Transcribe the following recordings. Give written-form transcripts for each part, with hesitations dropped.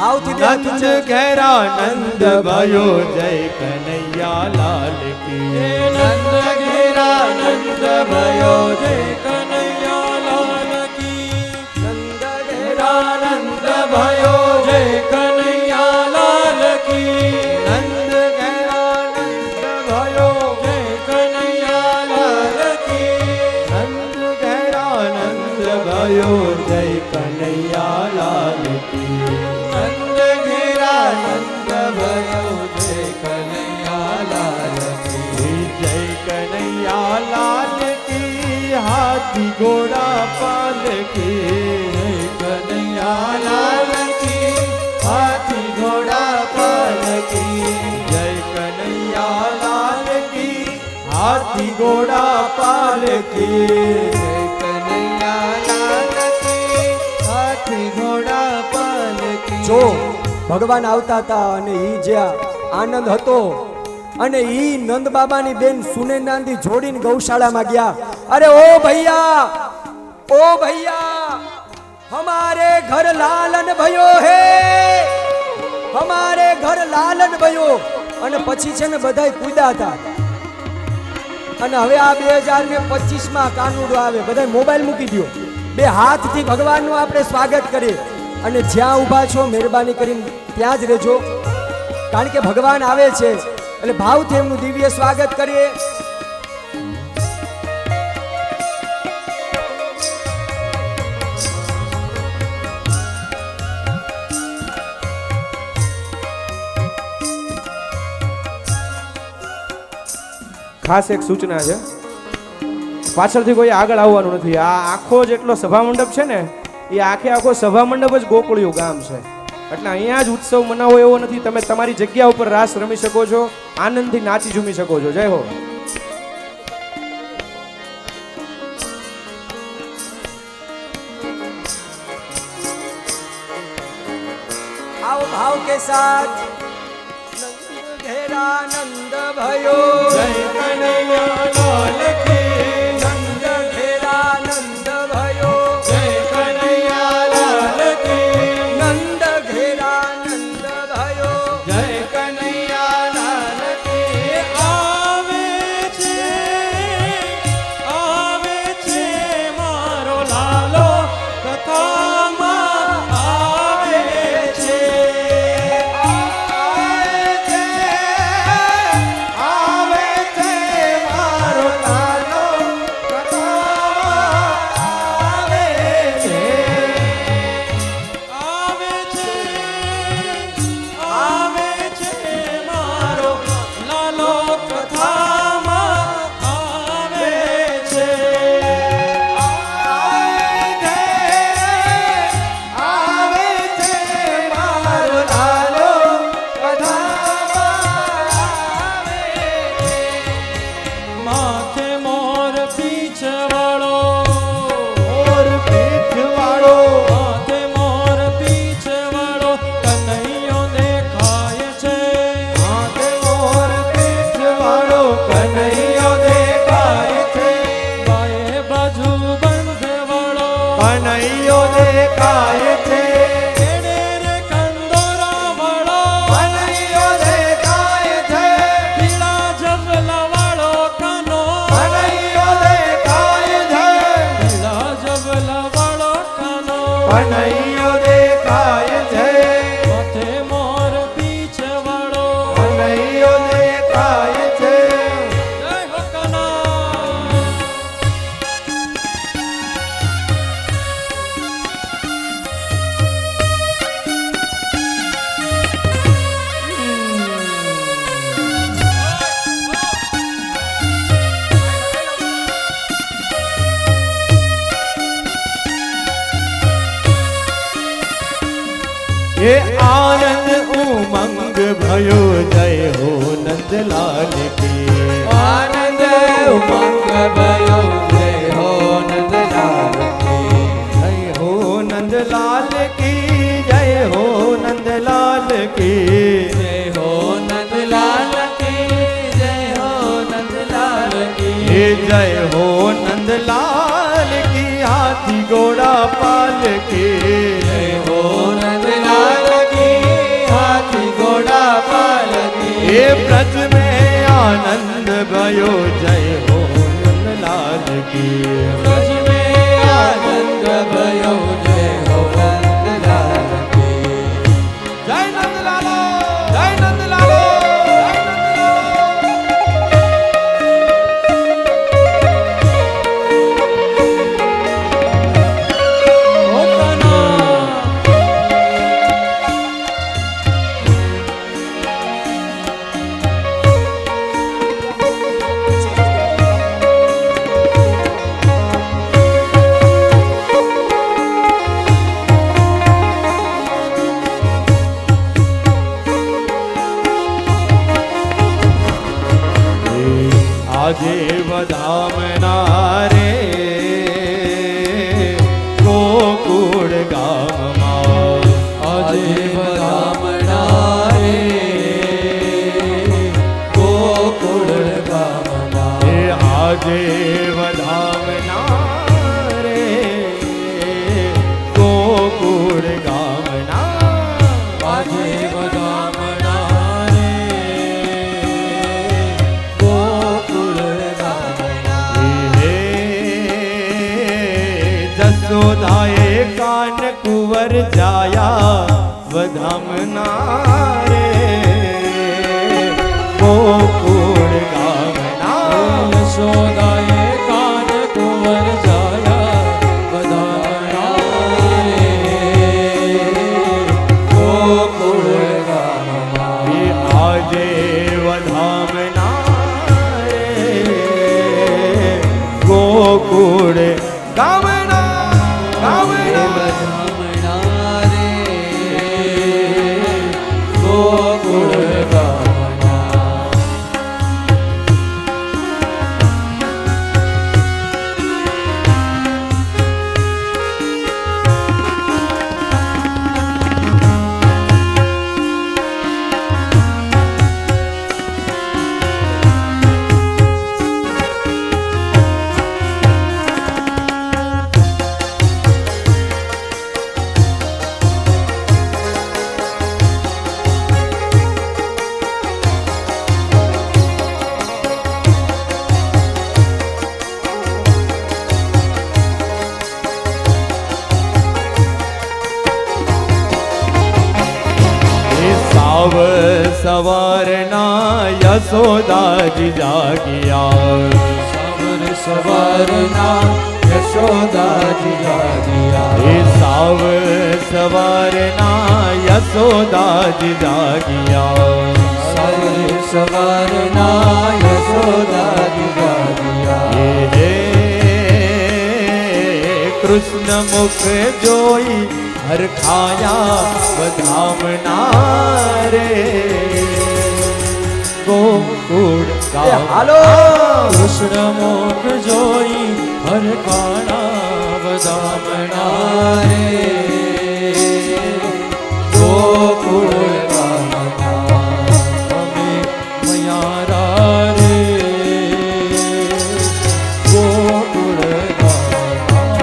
नंद घेरा नंद भयो जय कन्हैया लाल की। नंद घेरा नंद भयो जय कन्हैया लाल की। नंद घेरा नंद भयो जय कन्हैया लाल की। नंद घेरा नंद भयो जय कन्हैया लाल की। नंद घेरा नंद भयो जय कन्हैया लाल की। नंद घेरा नंद भयो जय कन्हैया लाल की। जय कन्हैया लाल की हाथी घोड़ा पाल की। जय कन्हैया लाल की हाथी घोड़ा पाल की। जय कन्हैया लाल की हाथी घोड़ा पाल की। जय कन्हैया लाल की हाथी घोड़ा पाल की। જો ભગવાન આવતા હતા અને ઈ જે આનંદ હતો અને ઈ નંદ બાબાની બેન સુનેનાંદી જોડીને ગૌશાળામાં ગયા। અરે ओ भैया हमारे घर लालन भयो है, हमारे घर लालन भयो। અને પછી છે ને બધાય કૂદ્યા હતા અને હવે આ 2025 માં કાનુડો આવે, બધાય મોબાઈલ મૂકી દો, બે હાથથી ભગવાનનું આપણે સ્વાગત કરીએ અને જ્યાં ઊભા છો મહેરબાની કરીને ત્યાં જ રહેજો, કારણ કે ભગવાન આવે છે એટલે ભાવથી એમનું દિવ્ય સ્વાગત કરીએ। ખાસ એક સૂચના છે, પાછળથી કોઈ આગળ આવવાનું નથી। આ આખો જેટલો સભા મંડપ છે ને એ આખો સભા મંડપ જ ગોકુળિયું ગામ છે, એટલે અહીંયા જ ઉત્સવ મનાવો એવો નથી। તમે તમારી જગ્યા ઉપર રાસ રમી શકો છો, આનંદથી નાચી ઝૂમી શકો છો। જય હો। आओ भाव के साथ नंद घेरा नंद भयो जय कन्हैया लाल की। नंद घेरा नंद भयो जय कन्हैया लाल की। नंद घेरा नंद भयो जय कन्हैया लाल की। आवे छे मारो लालो कथाમાં આવે છે। આવે છે મારો લાલો કથામાં આવે છે। આવે છે મારો લાલો કથામાં આવે છે। આવે છે મારો લાલો કથામાં આવે છે। માથે મોર પીછ વાળો, और पीठ वाળો માથે મોર પીછ વાળો કનૈયો દેખાય છે। हाथे मोर पीठ वाળો कन्हैया देखाय छे। બાએ બાજુ બંધ વાળો कन्हैया देखाय छे। એણે રે કંદોરા વાળો कन्हैया देखाय छे। પીળા જબલા વાળો કાનો कन्हैया देखाय छे। પીળા જબલા વાળો કાનો कन्हैया देखाय छे। માથે મોર પીછ વાળો कन्हैया देखाय छे। જય હો કાના। ये आनंद उमंग भयो जय हो नंदलाल की। आनंद उमंग भयो जय हो नंदलाल की। जय हो नंदलाल की। जय हो नंदलाल की। जय हो नंदलाल की। जय हो नंदलाल की। जय हो नंदलाल की हाथी घोड़ा पाल की। जय हो नंदलाल की। ब्रज में आनंद भयो जय हो नंदलाल की ब्रज में आनंद भयो जय हो नंदलाल की जय नंदलालो जय नंदलालो जय ओ कना આજે વધામના રે ગોકુળ ગામમાં આજે વધામણા રે ગોકુળ ગામના એ આજે વધામના રે ગોકુળ ગામના આજે વધામણા રે ગોકુળ ગામના હે જસોદાએ કાન કુંવર જાયા વધામના રે ગોકુળ ગામના યશોદાએ કાન કુંવર જાયા વધામણા રે ગોકુળ ગામમાં એ આજે વધામના રે ગોકુળ ગામના ગામના વધામણા રે ગોકુળ ગામના એ સાવ સવારના યશોદાજી જાગ્યા સવાર સવારના યશોદાજી જાગ્યા એ સાવ સવારના યશોદાજી જાગ્યા સવાર સવારના યશોદાજી જાગ્યા હે કૃષ્ણ મુખ જોઈ હરખાયા વધામના રે ગોકુળ એ ગામ હાલો કૃષ્ણ મુખ જોઈ હરખાણા વધામણા રે ગોકુળ ગામના અમે મયારા રે ગોકુળ ગામના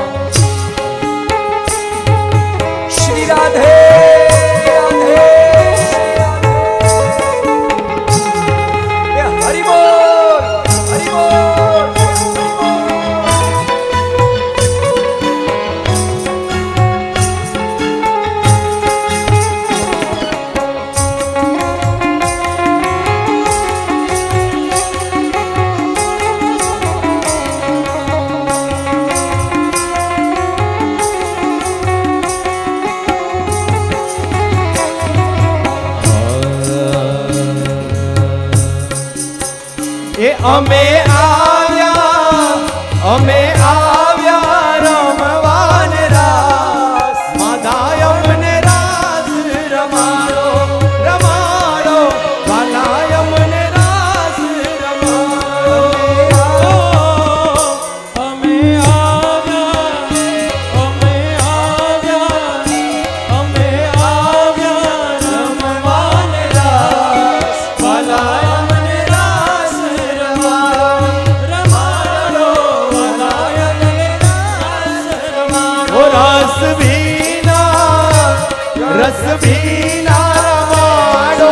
શ્રી રાધે રાધે એ હરિ બોલ હરિ બોલ એ અમે આવ્યા રમવાન રાસ માધાય અમને રાસ રમાડો રમાડો વાલાય અમને રાસ રમાડો અમે આવ્યા રમવાન રાસ વાલાય અમને રાસ રમાડો વલાય અમને રાસ રમાડો રસ ભીના રમાડો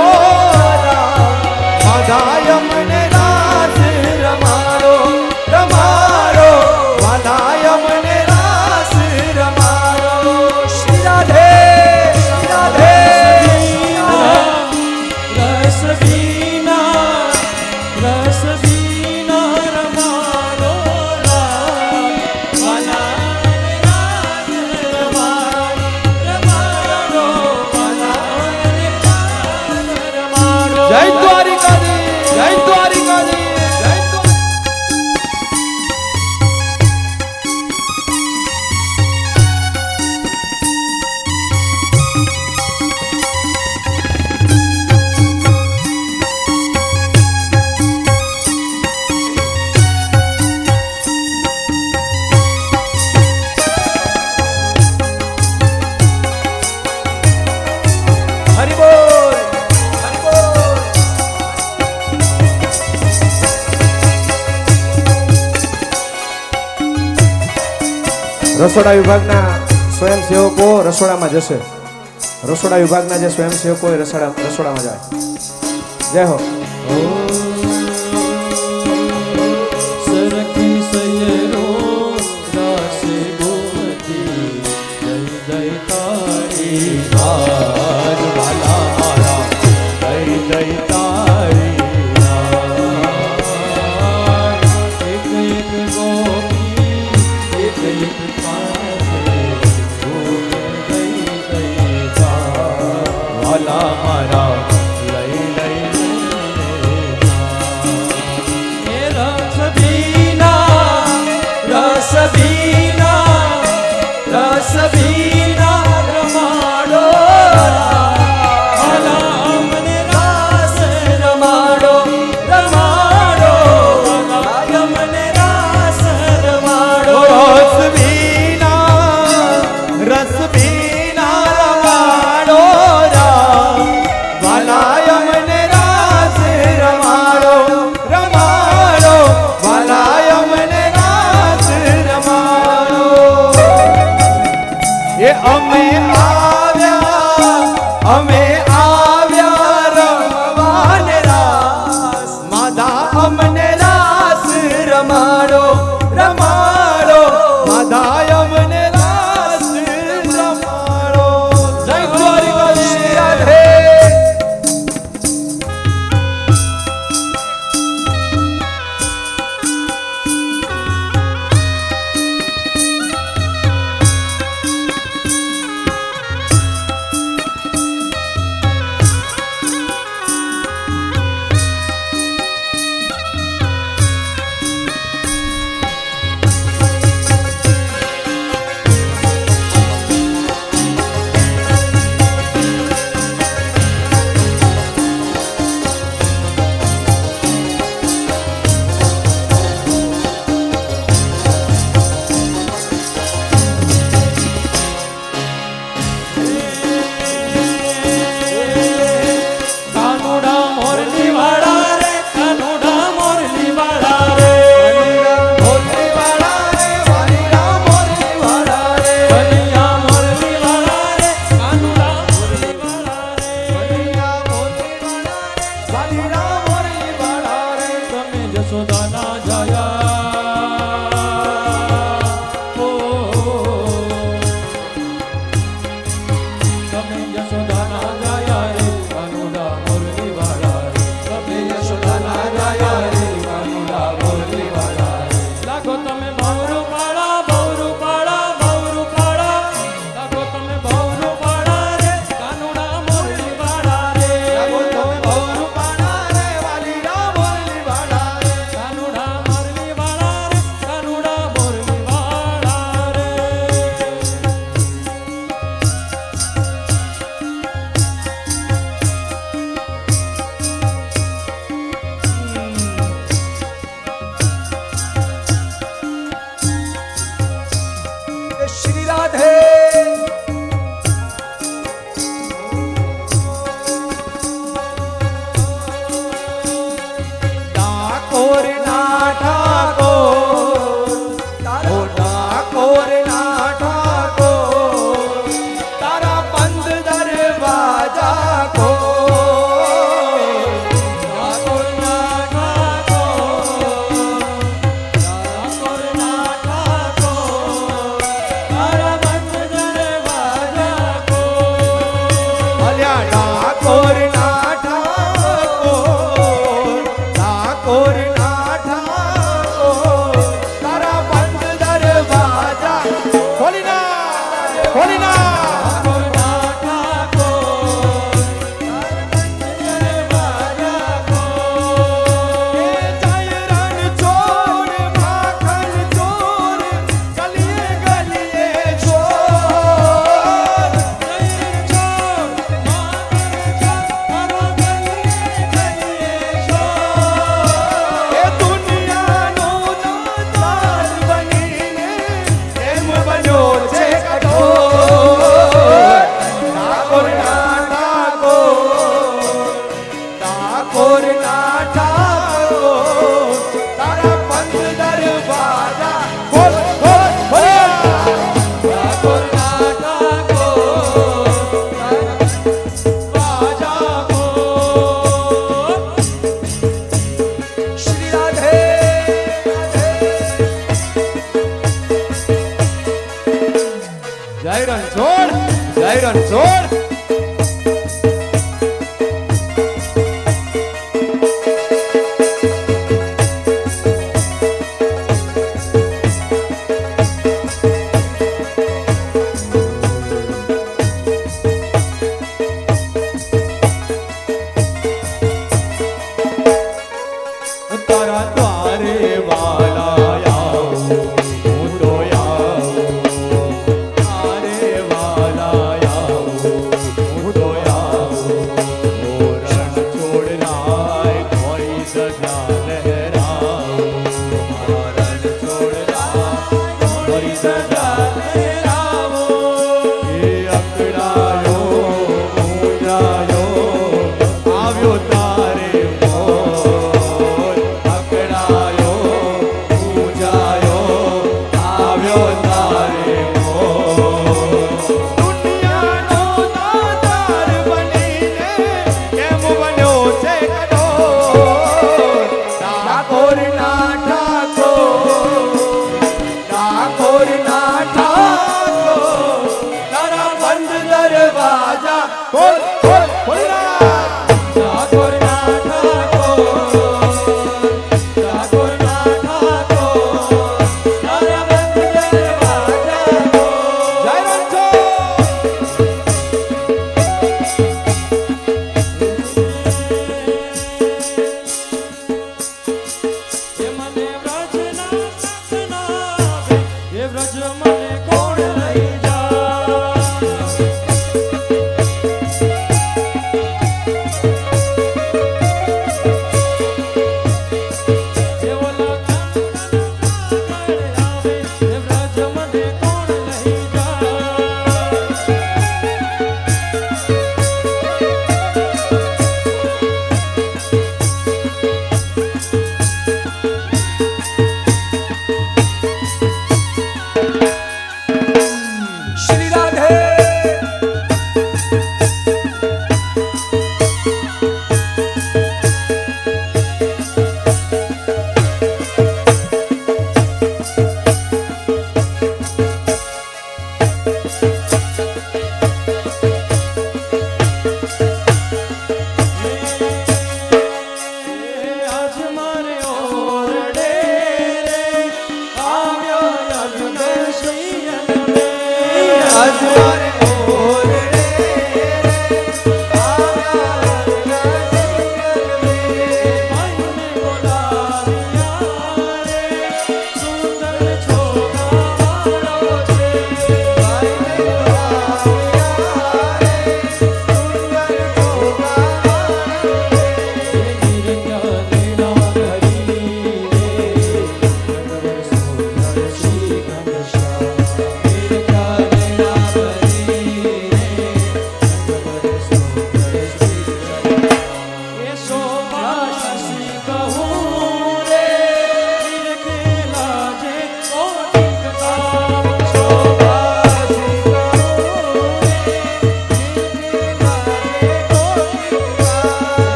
હરિ બોલ હરિ બોલ. રસોડા વિભાગના સ્વયંસેવકો રસોડામાં જશે. રસોડા વિભાગના જે સ્વયંસેવકો એ રસોડામાં જાય. જય હો. સરખી સૈયરો રાસે ગોમતી જય જય તારી આજ વાલા મારા જય જય તારી એક એક ગોપી એક એક પાસે ગોપી જય જય તારી વાલા મારા લઈ લઈ હે રસ ભીના રમાડો ભલા અમને રાસ રમાડો રમાડો ભલા અમને રાસ રમાડો રસ બીના રમાડો રામ વાલા અમને રાસ રમાડો રમાડો વાલા અમને રાસ રમાડો. એ અમે આવ્યા રમવાને રાસ માધા અમને રાસ રમાડો રમાડો માધા અમને રાસ રમાડો. જય દ્વારિકાધીશ રાધે.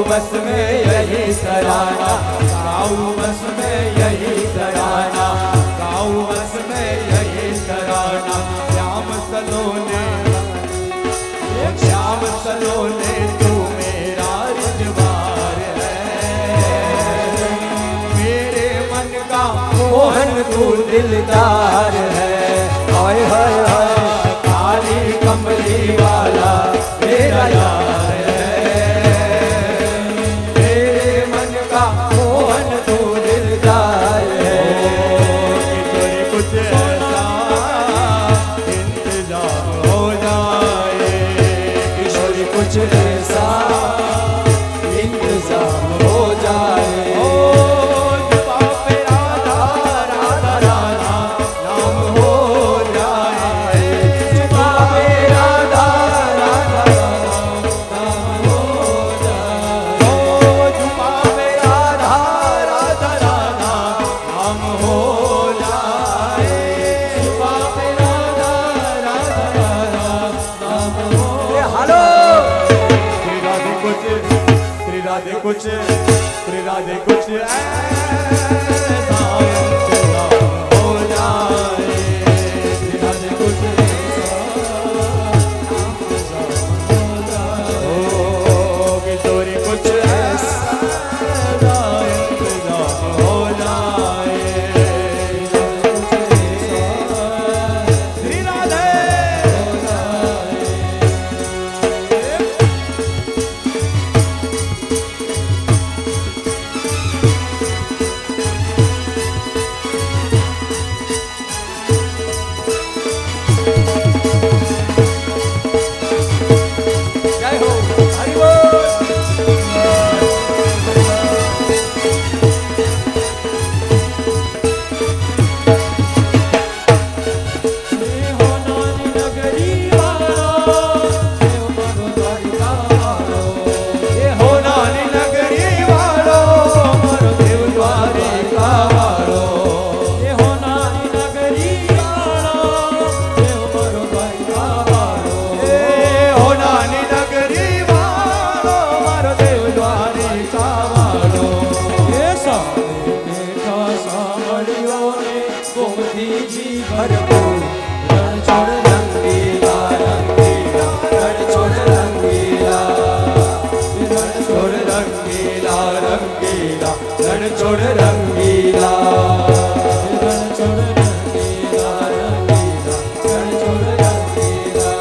बस में यही तराना, गाऊं बस में यही तराना, गाऊं बस में यही तराना। श्याम सलोने, श्याम सलोने तू मेरा रिजवार है, मेरे मन का मोहन तू दिलदार है। हाय हाय हाय काली कमली वाला मेरा यार है, मेरे मन का मोहन तू दिलदार है। तेरे कुछ ऐसा इंतजाम हो जाए, किशोरी कुछ ऐसा इंतजाम हो जाए। ओ जुबा पे राधा राधा राधा नाम हो जाए, जुबा पे राधा राधा नाम हो जाए। ओ जुबा पे राधा राधा राधा नाम हो जाए, जुबा पे राधा राधा राधा नाम हो ए हालो श्री राधे कुछ, श्री राधे कुछ, श्री राधे कुछ ऐसा इंतजाम हो जाए, श्री राधे कुछ ऐसा इंतजाम हो जाए। ओ किशोरी कुछ ऐसा इंतजाम हो जाए, श्री राधे जय हो हरि बोल। હો નાની નગરી વાળો દેવ મારો દ્વારિકા વાળો ये हो नानी नगरी वालो, मारो देव द्वारिका वालो। એ હો નાની નગરી વાળો દેવ મારો દ્વારિકા વાળો ये हो नानी नगरी वालो, मारो देव द्वारिका वालो। એ સામે બેઠા સાંભળ્યો ને ગોમતીજી ભરપૂર રણ છોડ રંગીલા રંગીલા, રણ છોડ રંગીલા, रण छोड़ रंगीला रंगीला, रण छोड़ रंगीला, રણ છોડ રંગીલા રંગીલા, રણ છોડ રંગીલા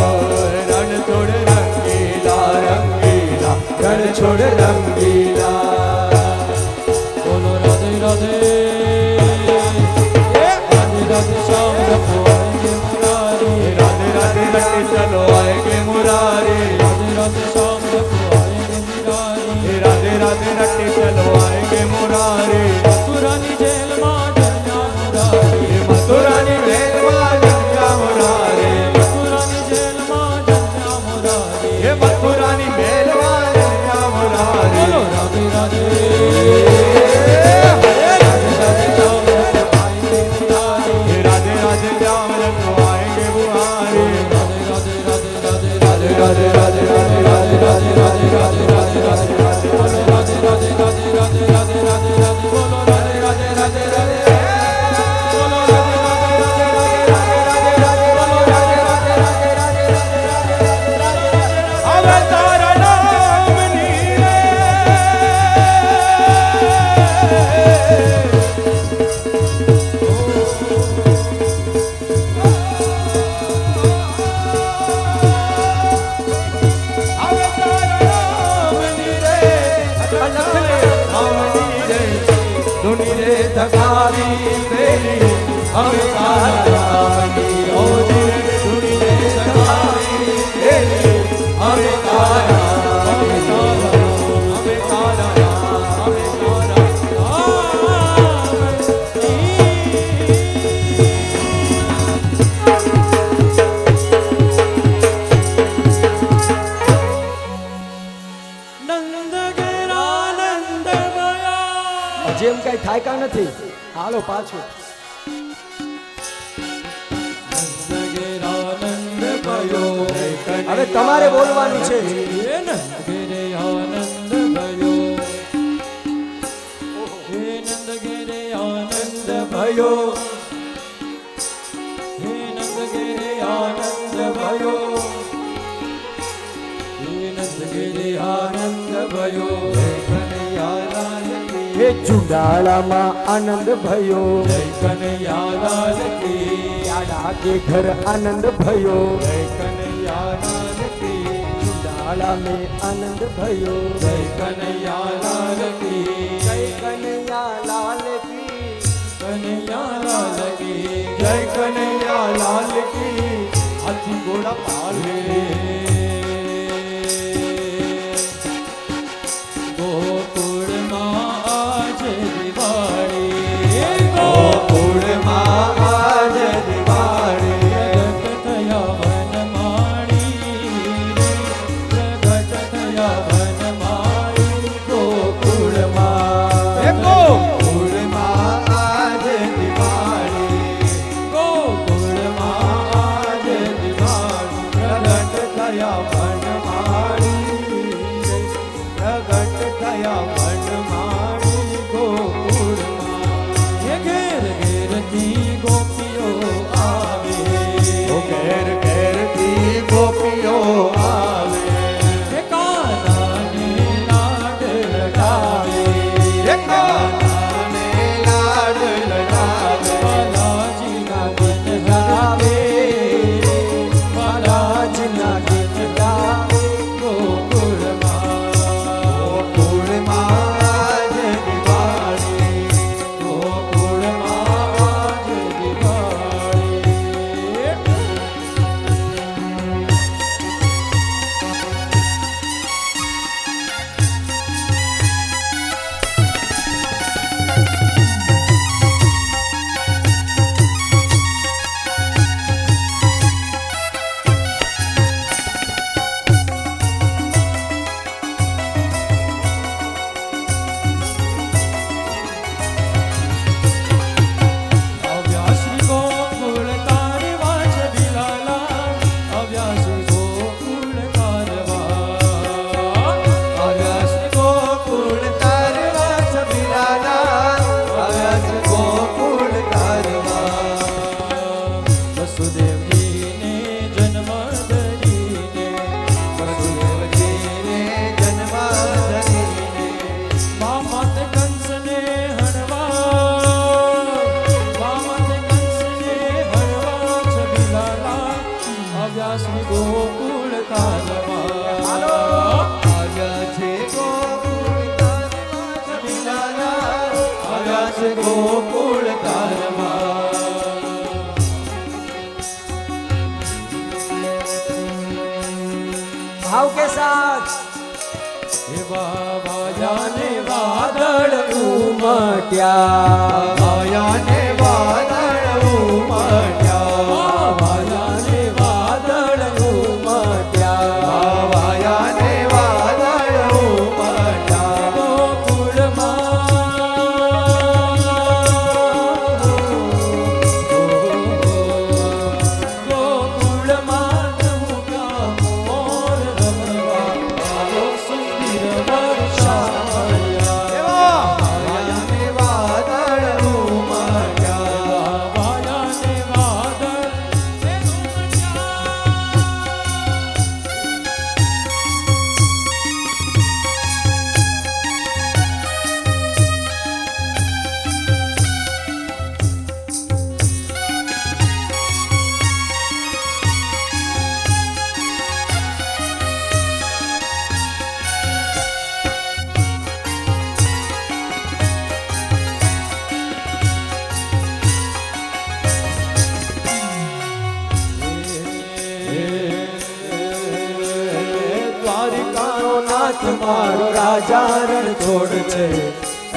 रण छोड़ रंगीला रंगीला, रण छोड़ रंगीला। બોલો રાધે રાધે રાધે રાધે શ્યામ રખો આएंगे મુરારી राधे राधे रटे चलो आएंगे मुरारी, રાધે રાધે શ્યામ રખો આएंगे મુરારી राधे राधे रटे चलो आएंगे मुरारी। મથુરાની જેલમાં જન્મ્યા મુરારી ये मथुरानी मेलवा जन्मा मुरारी, મથુરાની જેલમાં જન્મ્યા મુરારી ये मथुरानी मेलवा जन्मा मुरारी। બોલો રાધે રાધે રાધે રાધે શ્યામ રખો આएंगे મુરારી ये राधे राधे श्याम रखो आएंगे मुरारी। રાધે રાધે રાધે રાધે રાધે રાધે રાધે રાધે રાધે રાધે રાધે રાધે રાધે રાધે રાધે બોલો રાધે રાધે રાધે રાધે રાધે રાધે રાધે બોલો રાધે રાધે રાધે રાધે બોલો રાધે રાધે રાધે રાધે રાધે રાધે બોલો રાધે રાધે રાધે રાધે રાધે હવે તારા નામ નીરે હવે તારા નામ નીરે નામ નીરે ધૂની રે ધકાવી પેલી હવે તારા નામની ઓજી ધૂની રે ધકાવી પેલી હવે તારા હવે તારા હવે તારા હવે તારા નંદ ઘેરા નંદ ગયા જેમ કઈ થાય કા નથી હાલો પાછું નંદ ઘેરા નંદ ગયો હવે તમારે બોલવાનું છે નંદ ઘેરે આનંદ આનંદ ભયો હે નંદગિરી આનંદ ભયો હે નંદગિરી આનંદ ભયો જય કનૈયાલાલ કી હે ચુડાળામાં આનંદ ભયો જય કનૈયાલાલ કી યાડા કે ઘર આનંદ ભયો જય કનૈયાલાલ કી ચુડાળા में आनंद भयो જય કનૈયાલાલ કી जय कन्हैया लाल की કનૈયાલાલ કી જય કનૈયા લાલ કી હાથી ઘોડા પાલે ગોકુળમાં આજે દિવાળી ગોકુળમાં આજ દિવાળી પ્રગટ થયા વનમાળી પ્રગટ થયા વનમાળી ગોકુળમાં ગોકુળમાં આજ દિવાળી ગોકુળમાં આજે દિવાળી પ્રગટ થયા વનમાળી પ્રગટ થયા વનમાળી ગોકુળમાં ઘેર ઘેરથી ગોપીઓ આવે ઘેર ઘેરથી ગોપીઓ આવે હે કાનાને લાડ લડાવે કાનાને લાડ લડાવે બાલાજીના ગીત ગાવે બાલાજીના ગીત ગાવે ગોકુળમાં ગોકુળમાં આજ દિવાળી ગોકુળમાં આજ દિવાળી આવ્યા શ્રી ગોકુળ તારવા છબીલાલા આવ્યા શ્રી ગોકુળ તારવા આવ્યા શ્રી ગોકુળ તારવા છબીલાલા આવ્યા શ્રી ગોકુળ તારવા વસુદેવજીને જન્મ ધરીને વસુદેવજીને જન્મ ધરીને મામત કંસને હણવા મામત કંસને હણવા છબીલાલા આવ્યા શ્રી ગોકુળ તારવા આવ્યા છે ગોકુળ તારવા છબીલાલા આવ્યા છે ગોકુળ તારવા भाव के साथ એવા વાયાને વાદળ उमट्या વાયાને વાદળ ઉમટ્યા વાયાને વાદળ उमट्या વાયાને વાદળ ઉમટ્યા ગોકુળમાં મોર રમવા આવો સુંદર વર્ષાયા વાયાને વાદળ ઉમટ્યા વાયાને વાદળ દ્વારિકાનો નાથ મારો રાજા રણ છોડ છે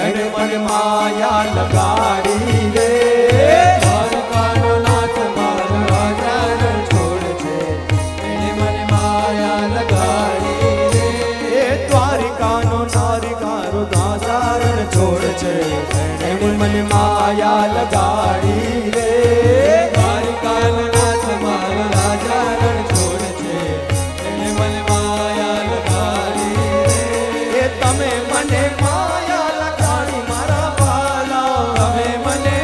એને મને માયા લગાડી રે દ્વારિકાનો નાથ મારો રાજા રણ છોડ છે એને મને માયા લગાડી રે દ્વારિકાનો નારિકારો રાજા રણ છોડ છે એને મને માયા લગાડી રે દ્વારિકાનો નાથ મારો રાજા રણ છોડ છે એને મને માયા લગાડી રે તમે મને માયા લગાડી મારા વાલા હવે મને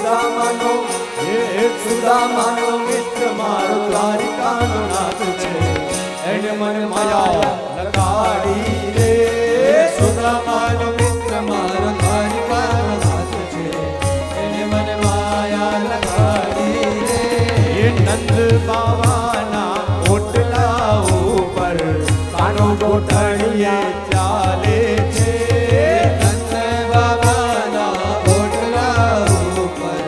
સુદામાનો સુદામાનો મિત્ર મારો દ્વારિકાનો નાથ છે એને મને માયા લગાડી રે સુદામાનો મિત્ર મારો દ્વારિકાનો નાથ છે એને મને માયા લગાડી રે એ નંદ બાવાના ઓટલા ઉપર કાનો ગોઠણીએ ચાલે છે નંદ બાવાના ઓટલા ઉપર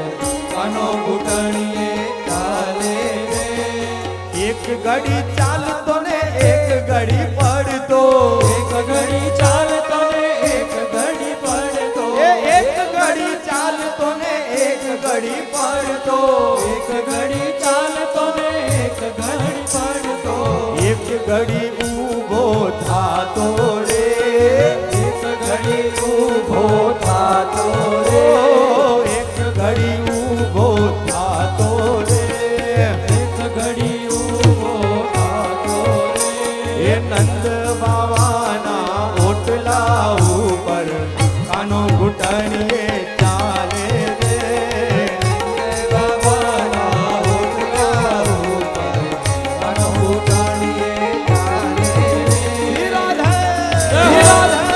કાનો ગોઠણીએ ચાલે રે એક ઘડી ચાલતો ને એક ઘડી પડતો એક ઘડી ચાલતો ને એક ઘડી પડતો એક ઘડી ચાલતો ને એક ઘડી પડતો એક ઘડી ચાલતો ને એક ઘડી પડતો એક ઘડી ઊભો થાતો રે એક ઘડી ઊભો થાતો રે એક ઘડી ઊભો થાતો રે એક ઘડી ઊભો થાતો રે એ નંદ બાવાના ઓટલા ઉપર કાનો ઘૂંટણીએ ચાલે રે નંદ બાવાના ઓટલા ઉપર કાનો ઘૂંટણીએ ચાલે રે રાધે રાધે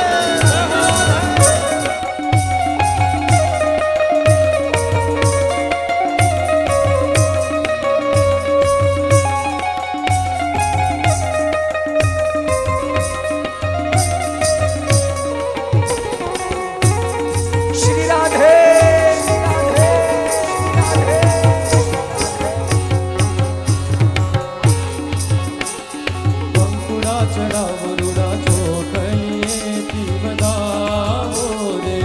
શ્રી રાધે રાધે રાધે કંકુડા ચડાવો રૂડા ચોકલીએ જીવદાવો રે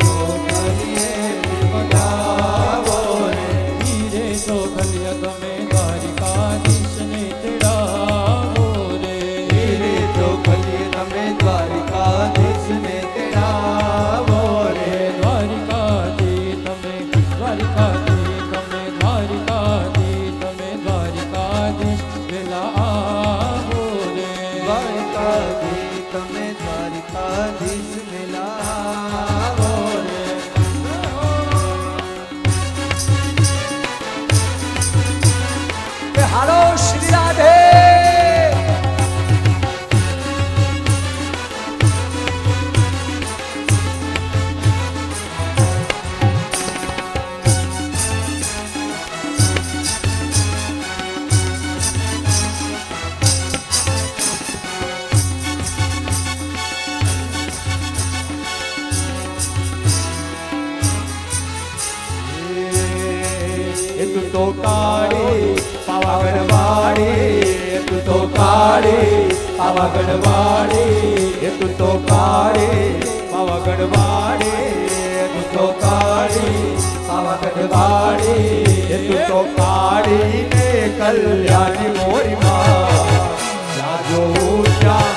ચોકલીએ જીવદાવો રે ધીરે ચોકલીએ તમે દ્વારિકાધીશને તેડાવો રે ધીરે ચોકલીએ તમે દ્વારિકાધીશને તેડાવો રે દ્વારિકાધી તમે દ્વારિકાધીશ વેલા આવો રે દ્વારિકાધી તમે દ્વારિકાધીશ વેલા આવો રે કે હાલો શ્રી રાધે એ તું તો કાળી પાવાગઢ વાળી એ તું તો કાળી પાવાગઢ વાળી એ તું તો કાળી પાવાગઢ વાળી એ તું તો કાળી પાવાગઢ વાળી એ તું તો કાળી ને કલ્યાણી મોરી માં જાજો ત્યાં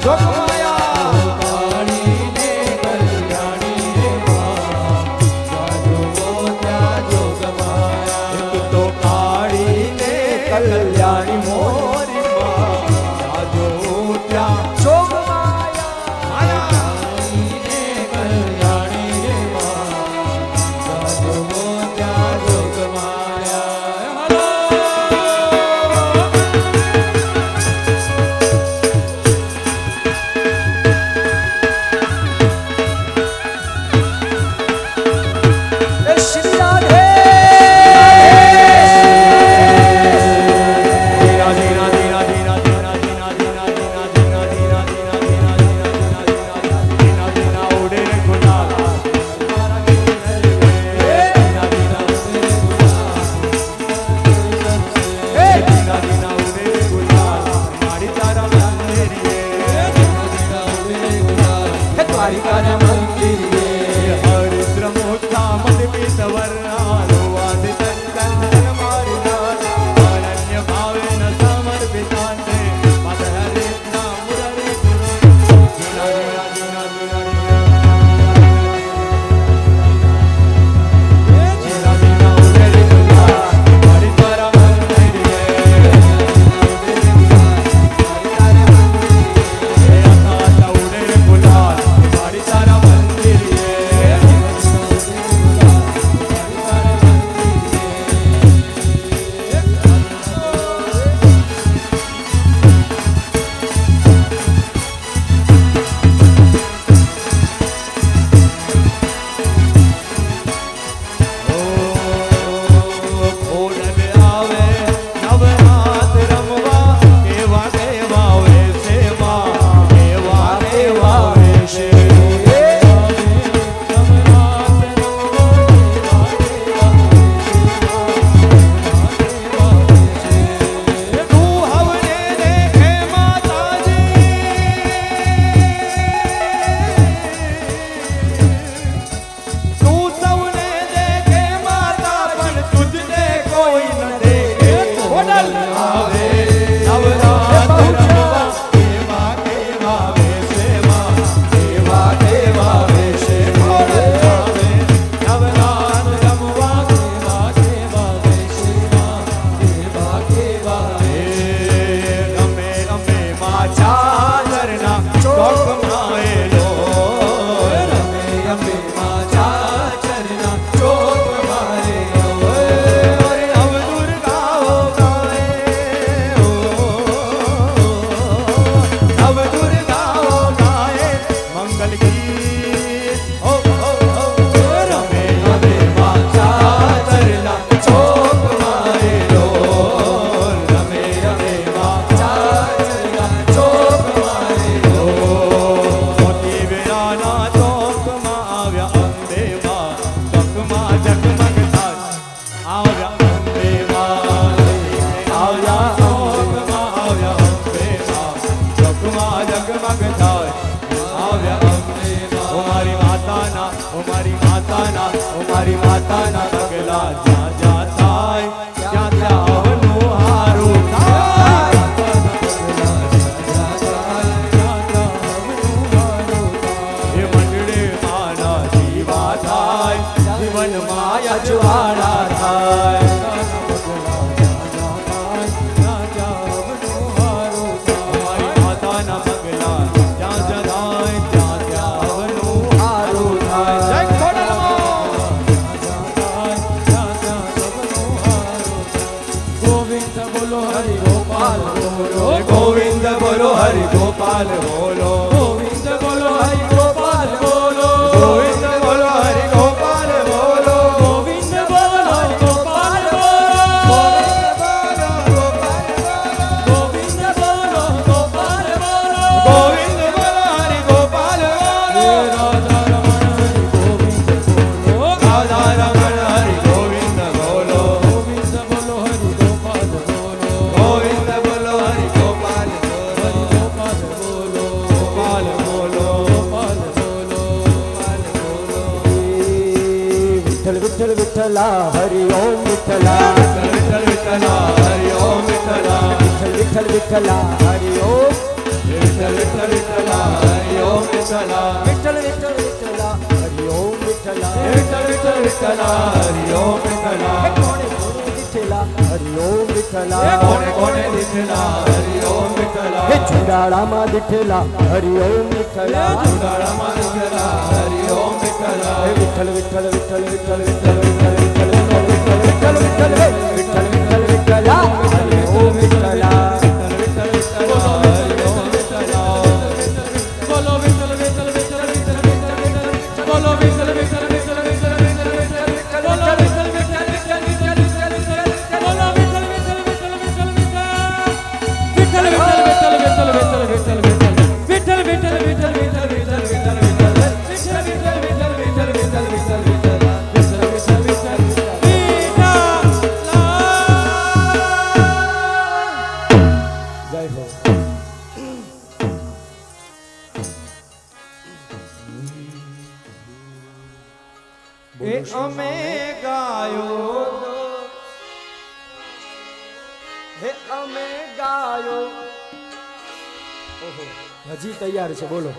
જોગમાયા કાળી ને કલ્યાણી રે માં જાજો ત્યાં જોગમાયા એ તું તો કાળી ને કલ્યાણી મોરી માં જાજો ત્યાં જોગ માયા કાળી ને કલ્યાણી રે માં જાજો ત્યાં જોગમાયા હલો પગલાના મારી માતાના પગલા જ્યાં જ્યાં થાય ત્યાં ત્યાં આવનું હારું થાય એ મંડળે માના જીવા થાય જીવનમાં અજવાળા થાય મારી માતાના પગલા જ્યાં જ્યાં થાય ત્યાં ત્યાં આવનું હારું થાય જય ખોડલમાં ગોવિંદ બોલો હરિ ગોપાલ બોલો ગોવિંદ બોલો હરિ ગોપાલ બોલો ગોવિંદ બોલો હરિ ગોપાલ બોલો ગોવિંદ બોલો હરિ ગોપાલ બોલો ગોવિંદ બોલો ગોપાલ બોલો ગોવિંદ બોલો ગોપાલ બોલો ગોવિંદ બોલો હરિ ગોપાલ બોલો રાધા રમણ હરિ ગોવિંદ બોલો ગોવિંદ બોલો ગોવિંદ બોલો હરિ ગોપાલ બોલો ગોવિંદ બોલો હરિ ગોપાલ બોલો ગોપાલ બોલો ગોપાલ બોલો ગોપાલ બોલો વિઠ્ઠલ વિઠ્ઠલ વિઠ્ઠલા હરિ ઓમ વિઠ્ઠલા વિઠ્ઠલ વિઠ્ઠલા હરિ ઓમ વિઠ્ઠલા વિઠ્ઠલ વિઠ્ઠલ વિઠ્ઠલા હરિ ઓમ વિઠ્ઠલ વિઠ્ઠલ વિઠ્ઠલા હરિ ઓમ વિઠ્ઠલા વિઠ્ઠલ વિઠ્ઠલ વિઠ્ઠલા હરિ ઓમ વિઠ્ઠલા વિઠ્ઠલ વિઠ્ઠલ વિઠ્ઠલા હરિ ઓમ વિઠ્ઠલા કોણે કોણે વિઠ્ઠલા હરિ ઓમ વિઠ્ઠલા કોણે કોણે દીઠલા હરિ ઓમ વિઠ્ઠલા હે ચુડાળામાં દીઠેલા હરિ ઓમ વિઠ્ઠલા ઉડાળામાં દીઠલા હરિ ઓમ વિઠ્ઠલા હે વિઠ્ઠલ વિઠ્ઠલ વિઠ્ઠલ વિઠ્ઠલ વિઠ્ઠલ વિઠ્ઠલ વિઠ્ઠલ વિઠ્ઠલ વિઠ્ઠલ વિઠ્ઠલ વિઠ્ઠલ વિઠ્ઠલા હરિ ઓમ વિઠ્ઠલા બોલો વિઠ્ઠલ વિઠ્ઠલ વિઠ્ઠલ વિઠ્ઠલ બોલો વિઠ્ઠલ વિઠ્ઠલ વિઠ્ઠલ વિઠ્ઠલ બોલો વિઠ્ઠલ વિઠ્ઠલ વિઠ્ઠલ વિઠ્ઠલ બોલો વિઠ્ઠલ વિઠ્ઠલ વિઠ્ઠલ વિઠ્ઠલ વિઠ્ઠલ વિઠ્ઠલ વિઠ્ઠલ વિઠ્ઠલ વિઠ્ઠલ વિઠ્ઠલ વિઠ્ઠલ વિઠ્ઠલ વિઠ્ઠલ વિઠ્ઠલ જય હો એ અમે ગાયો હે અમે ગાયો ઓહો હજી તૈયાર છે બોલો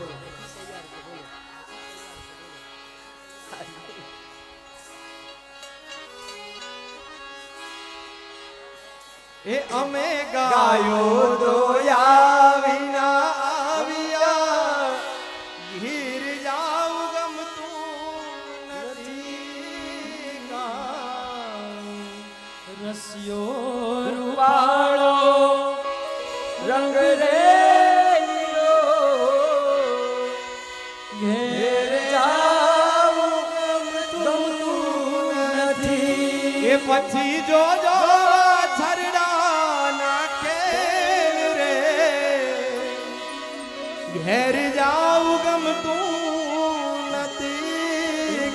એ અમે ગાયો દોયા વિના આવ્યા ગીર જાવ ગમતું નથી રસ્યો રૂપાળો રંગ રે ઘેર જાવું ગમતું નથી એ પછી જોજો છરડા નાખે રે ઘેર જાવ ગમતું નથી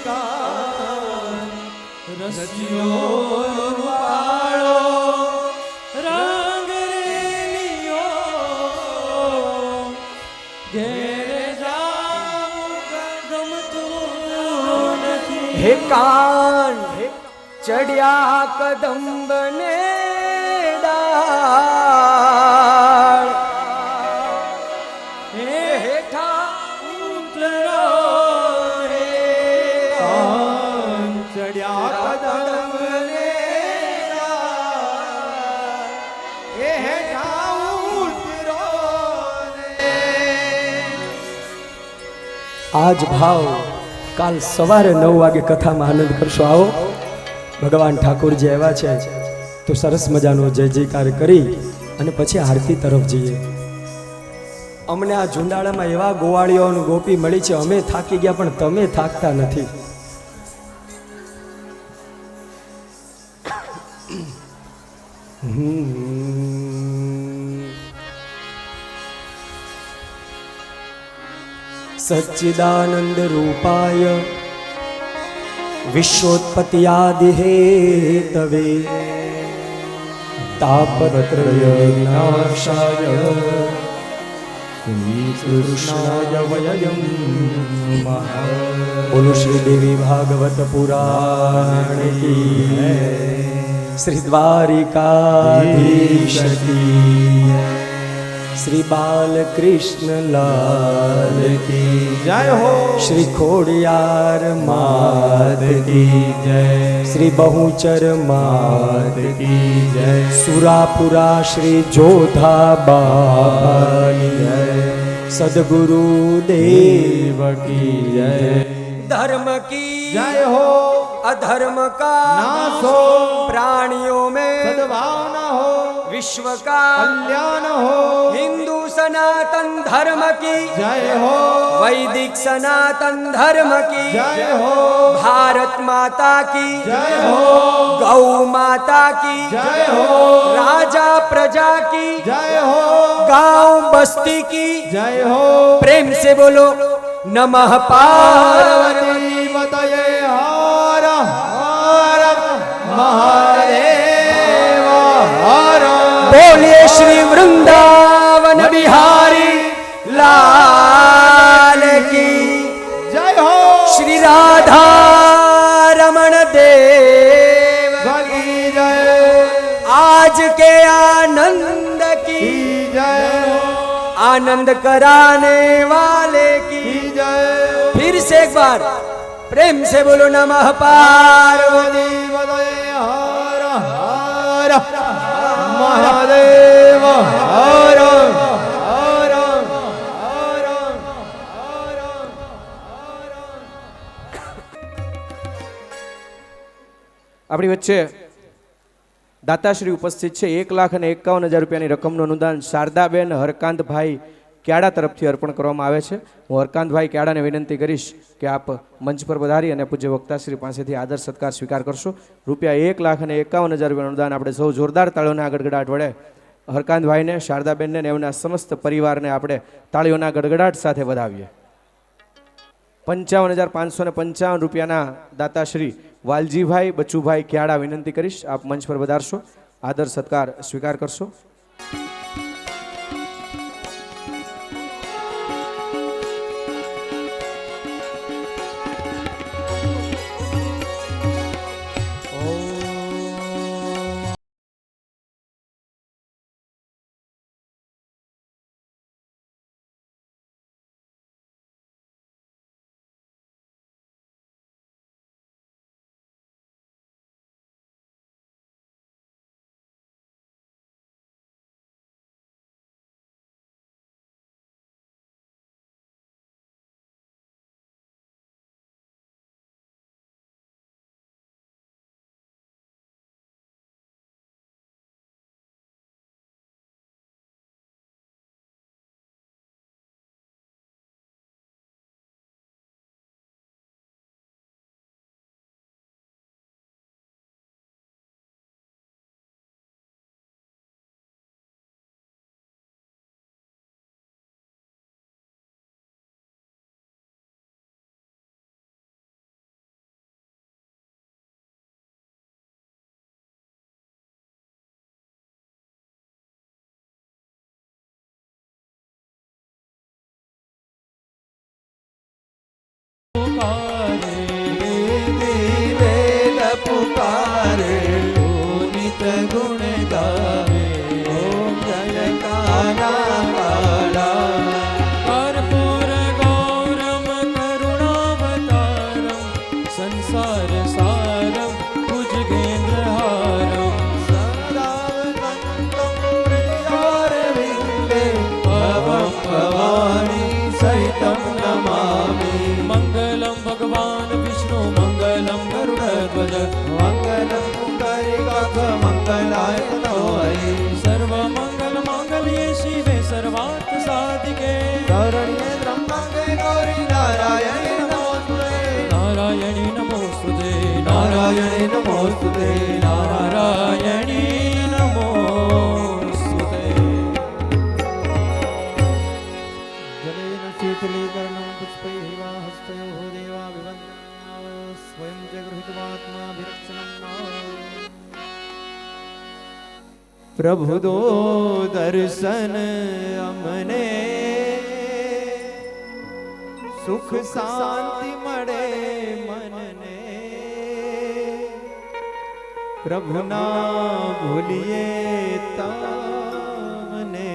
રસ્યો રૂપાળો રંગ રેલિયો ઘેર જાવું ગમતું નથી હે કાન ચડ્યા કદંબને ડાળ હે હેઠા ઉતરો રે ચડ્યા કદમ ને એ હેઠા ઉતરો રે આજ ભાવ કાલ સવારે 9 વાગે કથામાં આનંદ કરશો આવો ભગવાન ઠાકોરજી આવ્યા છે તો સરસ મજાનો જય જયકાર કરી અને પછી આરતી તરફ જઈએ અમને આ ઝુંડાળામાં એવા ગોવાળીઓ અને ગોપી મળી છે અમે થાકી ગયા પણ તમે થાકતા નથી सच्चिदानंद रूपाय विश्वोत्पत्त्यादि हेतवे तापत्रय विनाशाय कृष्णाय वयं नमः। बोलो श्री देवी भागवत पुराण की श्री द्वारिकाधीश की श्री बालकृष्ण लाल की जय हो। श्री खोड़ियार मात की जय। श्री बहुचर मात की जय। सुरापुरा श्री जोधा बाबा की जय। सदगुरु देव की जय। धर्म की जय हो। अधर्म का नाश हो। प्राणियों में सद्भावना हो। विश्व का कल्याण हो। हिंदू सनातन धर्म की जय हो। वैदिक सनातन धर्म की जय हो। भारत माता की जय हो। गौ माता की जय हो। राजा प्रजा की जय हो। गांव बस्ती की जय हो। प्रेम से बोलो नमः पार्वती पार्वती पतये हर हर महादेव हर। बोलिए श्री वृंदावन बिहारी लाल की जय हो। श्री राधा रमण देव की जय। आज के आनंद की जय आनंद कराने वाले की जय। फिर से एक बार प्रेम से बोलो नमः पार्वती पतये हर हर महादेव हर हर हर हर। આપણી વચ્ચે દાતાશ્રી ઉપસ્થિત છે। 1,51,000 રૂપિયાની રકમનું અનુદાન શારદાબેન હરકાંતભાઈ ક્યાડા તરફથી અર્પણ કરવામાં આવે છે। હું હરકાંતભાઈ ક્યાડાને વિનંતી કરીશ કે આપ મંચ પર પધારી અને પૂજ્ય વક્તાશ્રી પાસેથી આદર સત્કાર સ્વીકાર કરશો। રૂપિયા 1,51,000 રૂપિયાનું અનુદાન આપણે સૌ જોરદાર તાળીઓના ગડગડાટ વડે હરકાંતભાઈને, શારદાબેનને અને એમના સમસ્ત પરિવારને આપણે તાળીઓના ગડગડાટ સાથે વધાવીએ। 55,555 રૂપિયાના દાતાશ્રી વાલજીભાઈ બચુભાઈ ક્યાડા વિનંતી કરીશ આપ મંચ પર વધારશો, આદર સત્કાર સ્વીકાર કરશો। नारायणी नमोस्तुते नारायणी नमोस्तुते जलेन शीतलीकरणं पुष्पैः वा हस्तयोः देवा विवन्दनं स्वयं च गृहीत्वात्माभिरक्षणं प्रभु दो दर्शन अमने સુખ શાંતિ મળે મનને પ્રભુ ના ભૂલીએ તમને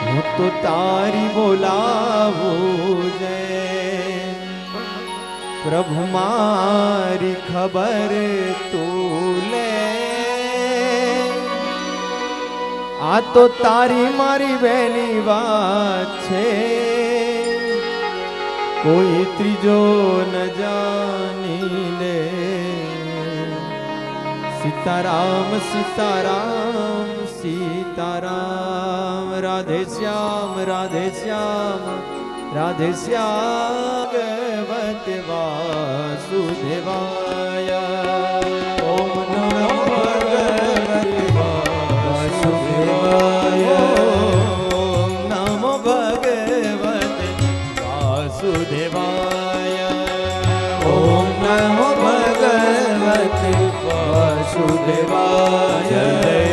હું તો તારી બોલાવું જય પ્રભુ મારી ખબર તું લે આ તો તારી મારી બેની વાત છે કોઈ ત્રીજો ન જાની લે સીતારામ સીતારામ સીતારામ રાધે શ્યામ રાધે શ્યામ રાધે શ્યામ ભગવતે વાસુદેવાય ઓમ નમો ભગવતે વાસુદેવાય ઓમ નમો ભગવતે વાસુદેવાય ઓમ નમો ભગવતે વાસુદેવાય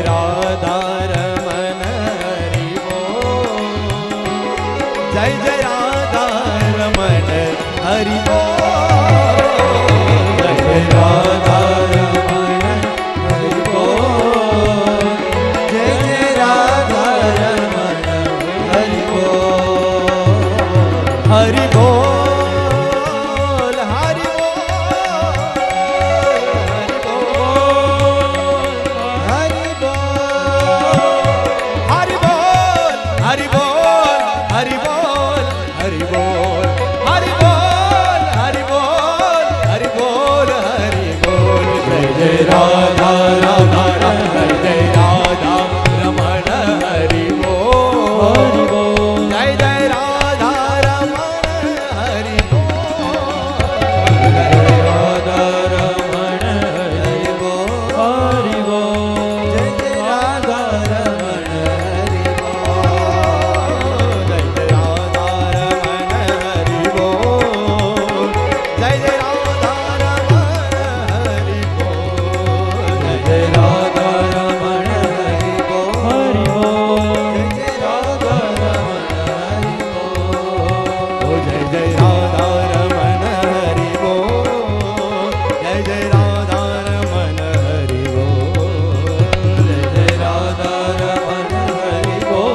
રાધા રમણ હરિ બોલ જય જય રાધા રમણ હરિ બોલ જય જય રાધા રમણ હરિ બોલ જય જય રાધા રમણ હરિ બોલ હરિ બોલ હરિ રાધા રાધા જય રાધા રમણ હરિ બોલ જય જય રાધા રમણ હરિ બોલ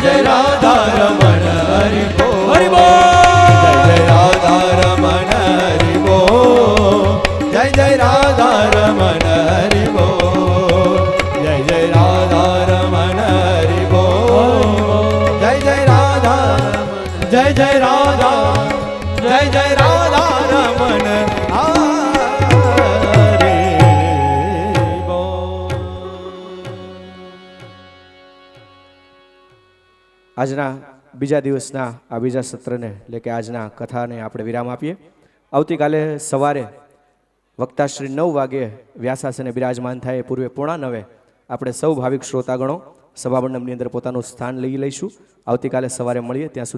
જય રાધા રમણ હરિ બોલ હરિ બોલ જય જય રાધા રમણ હરિ બોલ જય જય રાધા રમણ હરિ બોલ જય જય જય જય રાધા જય જય રાધા રમણ હરિ બોલ આજના બીજા દિવસના આ બીજા સત્રને એટલે કે આજના કથાને આપણે વિરામ આપીએ. આવતીકાલે સવારે વક્તા શ્રી 9 વાગે વ્યાસાસને બિરાજમાન થાય એ પૂર્વે 8:45 આપણે સૌ ભાવિક શ્રોતાગણો સભામંડપની અંદર પોતાનું સ્થાન લઈ લઈશું. આવતીકાલે સવારે મળીએ ત્યાં સુધી